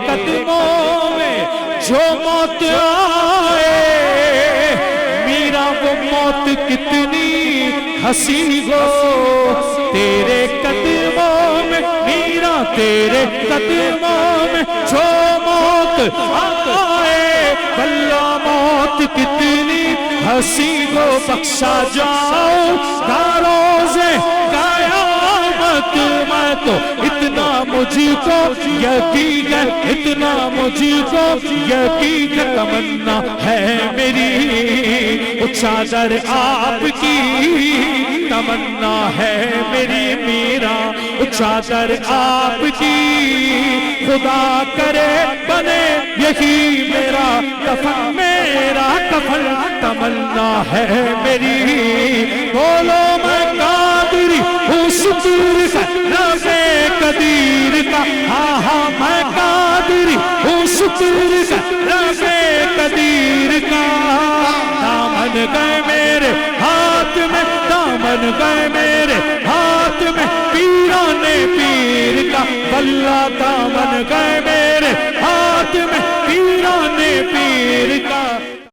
قدموں میں جو موت آئے، میرا وہ موت کتنی ہنسی ہو، تیرے قدموں میں میرا، تیرے قدموں میں جو موت آئے، بھلا موت کتنی ہنسی ہو، بخشا جاؤ روزے قیامت میں تو اتنا مجھ کو یقین ہے، اتنا مجھ کو یقین تمنا ہے میری، وہ چادر آپ کی تمنا ہے میری، میرا وہ چادر آپ کی، خدا کرے بنے یہی میرا کفن، میرا کفن تمنا ہے میری، بولو میں قادری ہوں شکر کا ربے قدیر کا، ہاں ہاں میں قادری ہوں شکر کا ربے قدیر کا، دامن گئے میرے ہاتھ میں، دامن گئے میرے ہاتھ میں پیرانے پیر کا، بلہ دامن گئے میرے